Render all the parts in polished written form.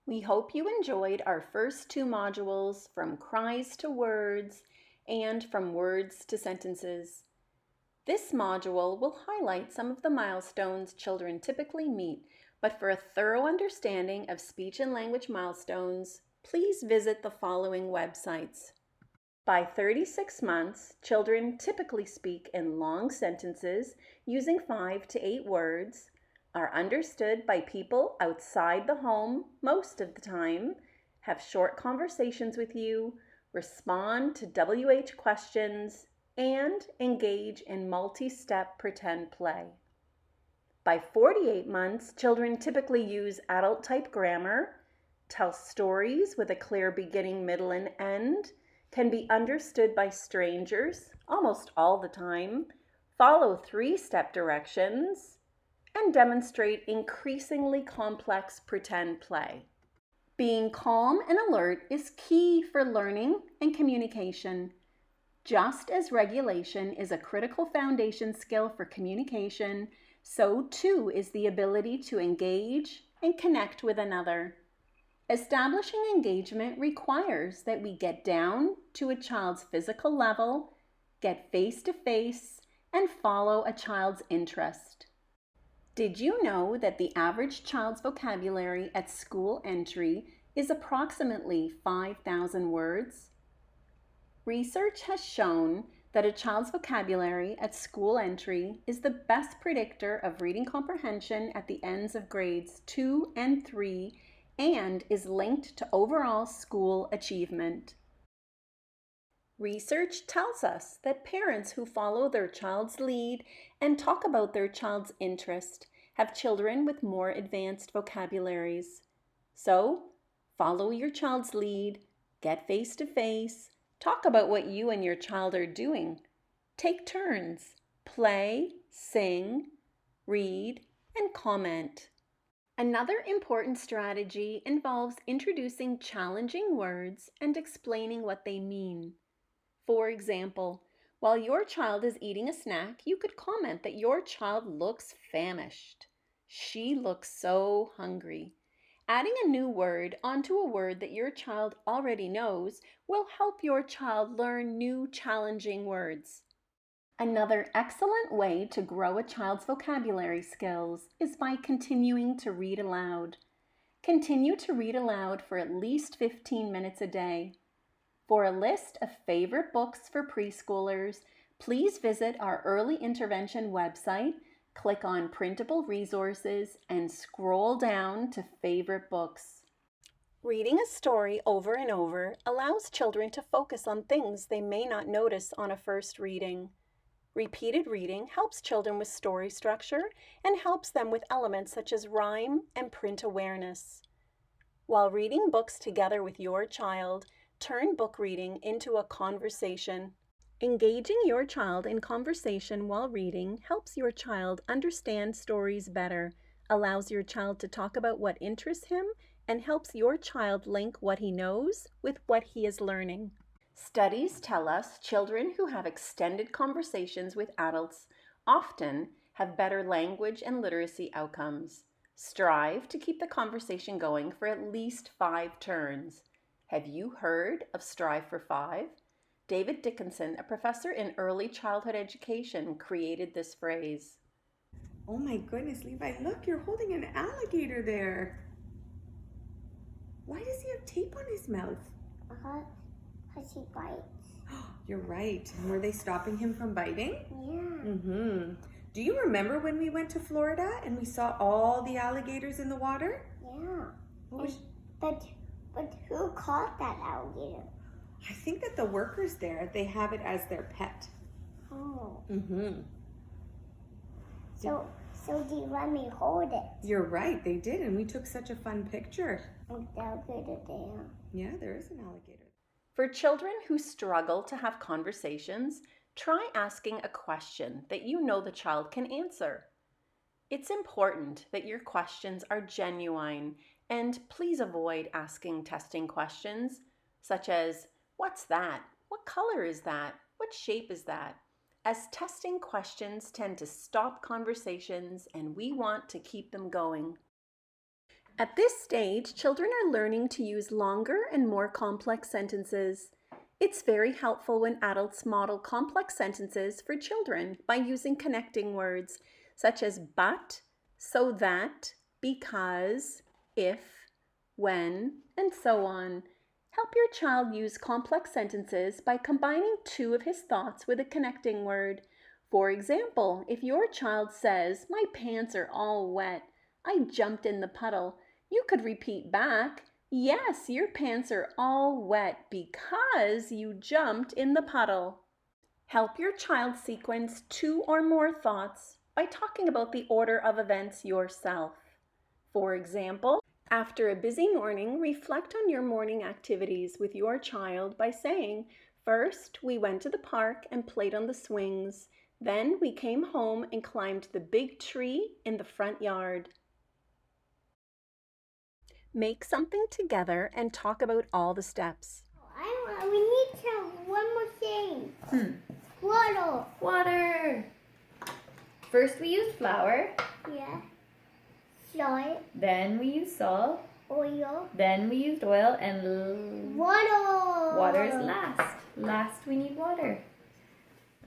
We hope you enjoyed our first two modules, From Cries to Words and From Words to Sentences. This module will highlight some of the milestones children typically meet, but for a thorough understanding of speech and language milestones, please visit the following websites. By 36 months, children typically speak in long sentences using 5 to 8 words, are understood by people outside the home most of the time, have short conversations with you, respond to WH questions, and engage in multi-step pretend play. By 48 months, children typically use adult-type grammar, tell stories with a clear beginning, middle, and end, can be understood by strangers almost all the time, follow 3-step directions, and demonstrate increasingly complex pretend play. Being calm and alert is key for learning and communication. Just as regulation is a critical foundation skill for communication, so too is the ability to engage and connect with another. Establishing engagement requires that we get down to a child's physical level, get face-to-face, and follow a child's interest. Did you know that the average child's vocabulary at school entry is approximately 5,000 words? Research has shown that a child's vocabulary at school entry is the best predictor of reading comprehension at the ends of grades 2 and 3 and is linked to overall school achievement. Research tells us that parents who follow their child's lead and talk about their child's interest have children with more advanced vocabularies. So, follow your child's lead, get face-to-face, talk about what you and your child are doing. Take turns, play, sing, read, and comment. Another important strategy involves introducing challenging words and explaining what they mean. For example, while your child is eating a snack, you could comment that your child looks famished. She looks so hungry. Adding a new word onto a word that your child already knows will help your child learn new challenging words. Another excellent way to grow a child's vocabulary skills is by continuing to read aloud. Continue to read aloud for at least 15 minutes a day. For a list of favorite books for preschoolers, please visit our early intervention website, click on printable resources, and scroll down to favorite books. Reading a story over and over allows children to focus on things they may not notice on a first reading. Repeated reading helps children with story structure and helps them with elements such as rhyme and print awareness. While reading books together with your child, turn book reading into a conversation. Engaging your child in conversation while reading helps your child understand stories better, allows your child to talk about what interests him, and helps your child link what he knows with what he is learning. Studies tell us children who have extended conversations with adults often have better language and literacy outcomes. Strive to keep the conversation going for at least 5 turns. Have you heard of Strive for 5? David Dickinson, a professor in early childhood education, created this phrase. Oh my goodness, Levi, look, you're holding an alligator there. Why does he have tape on his mouth? Because he bites. You're right. And were they stopping him from biting? Yeah. Do you remember when we went to Florida and we saw all the alligators in the water? Yeah. But who caught that alligator? I think that the workers there, they have it as their pet. Oh. So did you let me hold it? You're right, they did, and we took such a fun picture. With the alligator there. Yeah, there is an alligator. For children who struggle to have conversations, try asking a question that you know the child can answer. It's important that your questions are genuine, and please avoid asking testing questions, such as, "What's that? What color is that? What shape is that?" as testing questions tend to stop conversations and we want to keep them going. At this stage, children are learning to use longer and more complex sentences. It's very helpful when adults model complex sentences for children by using connecting words such as but, so that, because, if, when, and so on. Help your child use complex sentences by combining two of his thoughts with a connecting word. For example, if your child says, "My pants are all wet, I jumped in the puddle," you could repeat back, "Yes, your pants are all wet because you jumped in the puddle." Help your child sequence two or more thoughts by talking about the order of events yourself. For example, after a busy morning, reflect on your morning activities with your child by saying, "First, we went to the park and played on the swings. Then we came home and climbed the big tree in the front yard." Make something together and talk about all the steps. We need to have one more thing. Water. Water. First we used flour. Yeah. Salt. Then we used salt. Oil. Then we used oil, and Water. water is last. Last we need water.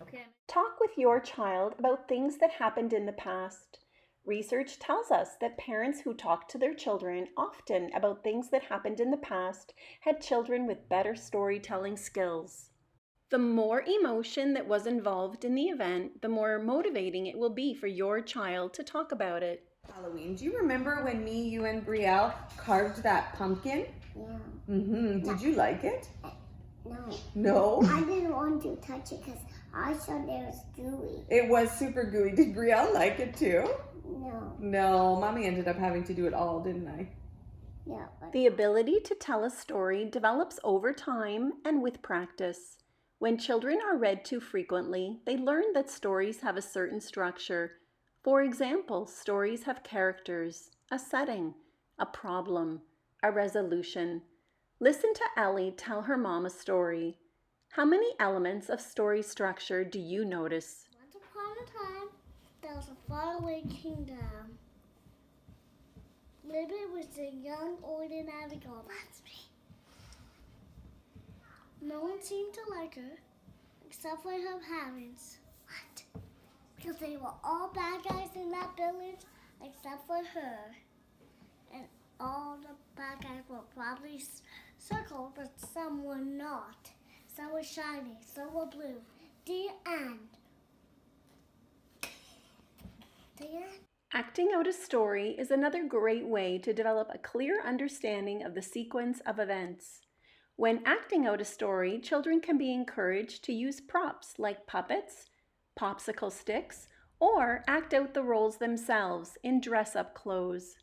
Okay. Talk with your child about things that happened in the past. Research tells us that parents who talk to their children often about things that happened in the past had children with better storytelling skills. The more emotion that was involved in the event, the more motivating it will be for your child to talk about it. Halloween. Do you remember when me, you, and Brielle carved that pumpkin? Yeah. Did you like it? No. No? I didn't want to touch it because I thought it was gooey. It was super gooey. Did Brielle like it too? No. No, Mommy ended up having to do it all, didn't I? Yeah. But The ability to tell a story develops over time and with practice. When children are read to frequently, they learn that stories have a certain structure. For example, stories have characters, a setting, a problem, a resolution. Listen to Ellie tell her mom a story. How many elements of story structure do you notice? once upon a time, there was a faraway kingdom. Living with a young ordinary girl. That's me. No one seemed to like her, except for her parents. What? Because they were all bad guys in that village, except for her. And all the bad guys were probably circled, but some were not. Some were shiny, some were blue. The end. The end. Acting out a story is another great way to develop a clear understanding of the sequence of events. When acting out a story, children can be encouraged to use props like puppets, popsicle sticks, or act out the roles themselves in dress-up clothes.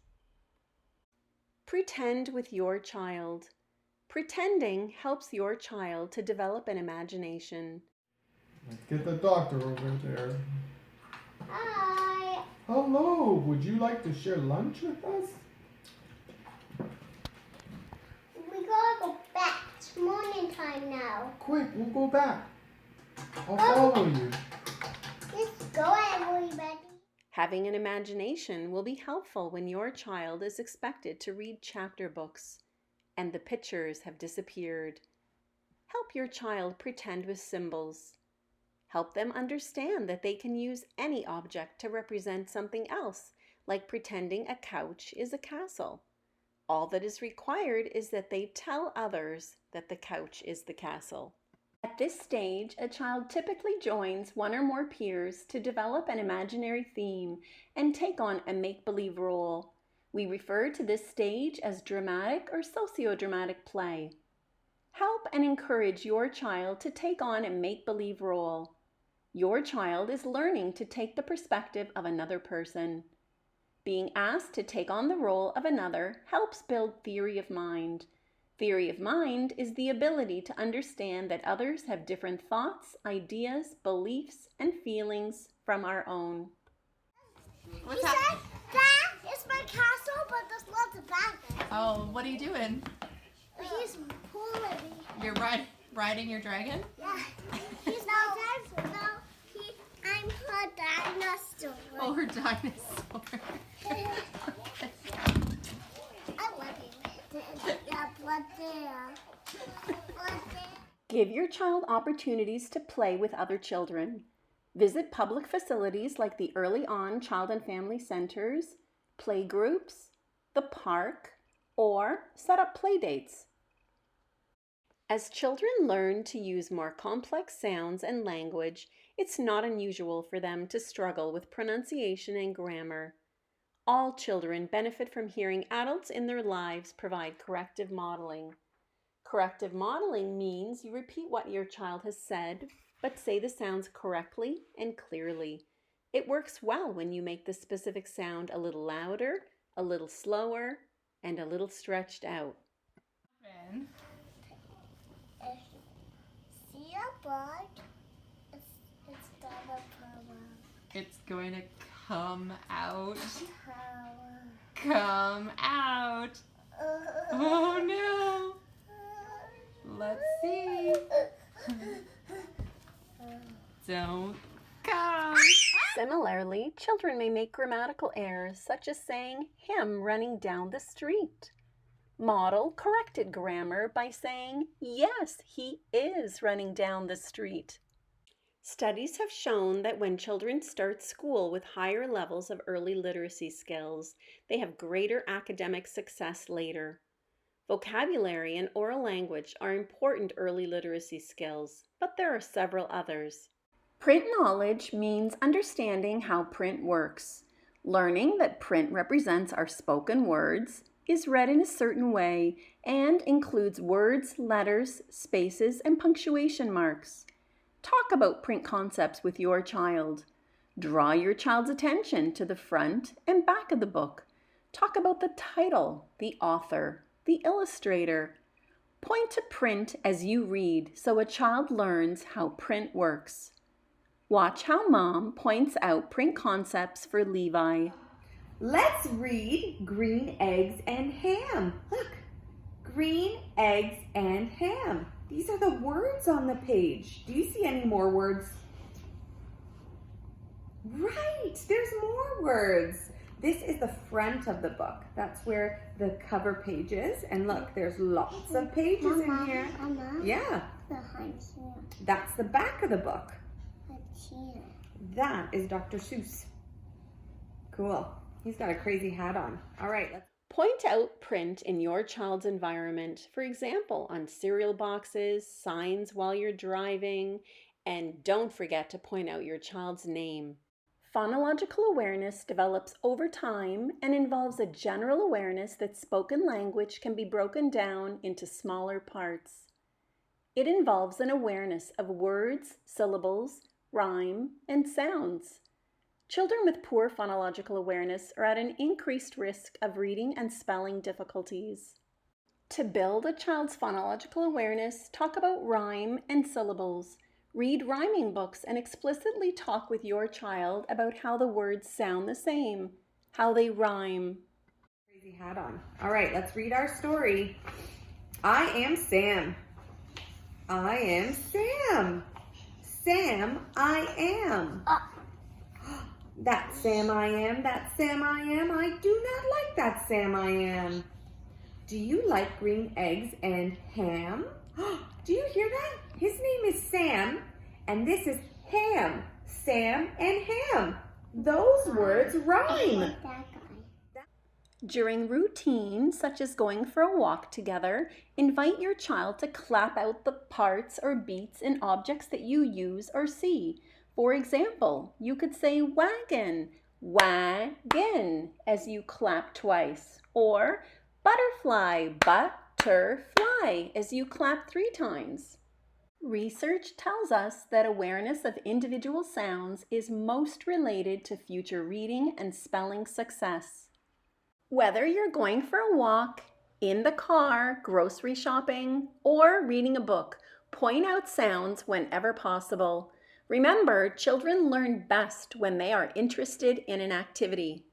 Pretend with your child. Pretending helps your child to develop an imagination. Let's get the doctor over there. Hi. Hello, would you like to share lunch with us? We gotta go back. It's morning time now. Quick, we'll go back. I'll follow you. Let's go, everybody. Having an imagination will be helpful when your child is expected to read chapter books and the pictures have disappeared. Help your child pretend with symbols. Help them understand that they can use any object to represent something else, like pretending a couch is a castle. All that is required is that they tell others that the couch is the castle. At this stage, a child typically joins one or more peers to develop an imaginary theme and take on a make-believe role. We refer to this stage as dramatic or socio-dramatic play. Help and encourage your child to take on a make-believe role. Your child is learning to take the perspective of another person. Being asked to take on the role of another helps build theory of mind. Theory of mind is the ability to understand that others have different thoughts, ideas, beliefs, and feelings from our own. What's He said that is my castle, but there's lots of bad guys. Oh, what are you doing? He's pulling me. You're riding your dragon? Yeah. He's I'm her dinosaur. Oh, her dinosaur. Give your child opportunities to play with other children. Visit public facilities like the Early On Child and Family Centers, play groups, the park, or set up play dates. As children learn to use more complex sounds and language, it's not unusual for them to struggle with pronunciation and grammar. All children benefit from hearing adults in their lives provide corrective modeling. Corrective modeling means you repeat what your child has said, but say the sounds correctly and clearly. It works well when you make the specific sound a little louder, a little slower, and a little stretched out. See a bug? It's gonna come out. It's going to come out. Power. Come out. Oh no. Let's see. Don't come. Similarly, children may make grammatical errors such as saying him running down the street. Model corrected grammar by saying, yes, he is running down the street. Studies have shown that when children start school with higher levels of early literacy skills, they have greater academic success later. Vocabulary and oral language are important early literacy skills, but there are several others. Print knowledge means understanding how print works. Learning that print represents our spoken words, is read in a certain way, and includes words, letters, spaces, and punctuation marks. Talk about print concepts with your child. Draw your child's attention to the front and back of the book. Talk about the title, the author, the illustrator. Point to print as you read so a child learns how print works. Watch how Mom points out print concepts for Levi. Let's read green eggs and ham. Look, green eggs and ham. These are the words on the page. Do you see any more words? Right, there's more words. This is the front of the book. That's where the cover page is. And look, there's lots of pages in here. Mama, Yeah, behind here. that's the back of the book. It's here. That is Dr. Seuss. Cool. He's got a crazy hat on. All right, let's. Point out print in your child's environment, for example, on cereal boxes, signs while you're driving, and don't forget to point out your child's name. Phonological awareness develops over time and involves a general awareness that spoken language can be broken down into smaller parts. It involves an awareness of words, syllables, rhyme, and sounds. Children with poor phonological awareness are at an increased risk of reading and spelling difficulties. To build a child's phonological awareness, talk about rhyme and syllables. Read rhyming books and explicitly talk with your child about how the words sound the same, how they rhyme. Crazy hat on. All right, let's read our story. I am Sam. I am Sam. Sam, I am. That Sam I am, that Sam I am. I do not like that Sam I am. Do you like green eggs and ham? Do you hear that? His name is Sam, and this is ham. Sam and ham. Those words I rhyme. like that guy. During routines, such as going for a walk together, invite your child to clap out the parts or beats in objects that you use or see. For example, you could say wagon, wagon, as you clap twice, or butterfly, butterfly, as you clap 3 times. Research tells us that awareness of individual sounds is most related to future reading and spelling success. Whether you're going for a walk, in the car, grocery shopping, or reading a book, point out sounds whenever possible. Remember, children learn best when they are interested in an activity.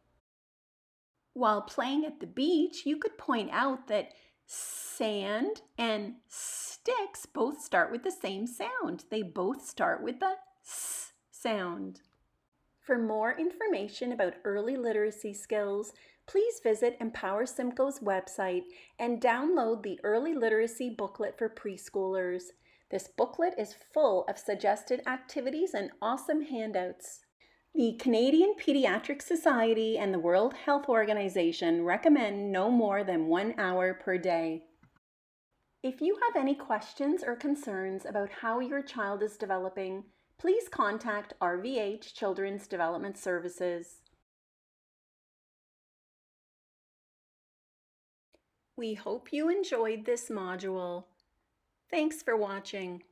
While playing at the beach, you could point out that sand and sticks both start with the same sound. They both start with the S sound. For more information about early literacy skills, please visit Empower Simcoe's website and download the Early Literacy booklet for preschoolers. This booklet is full of suggested activities and awesome handouts. The Canadian Pediatric Society and the World Health Organization recommend no more than 1 hour per day. If you have any questions or concerns about how your child is developing, please contact RVH Children's Development Services. We hope you enjoyed this module. Thanks for watching.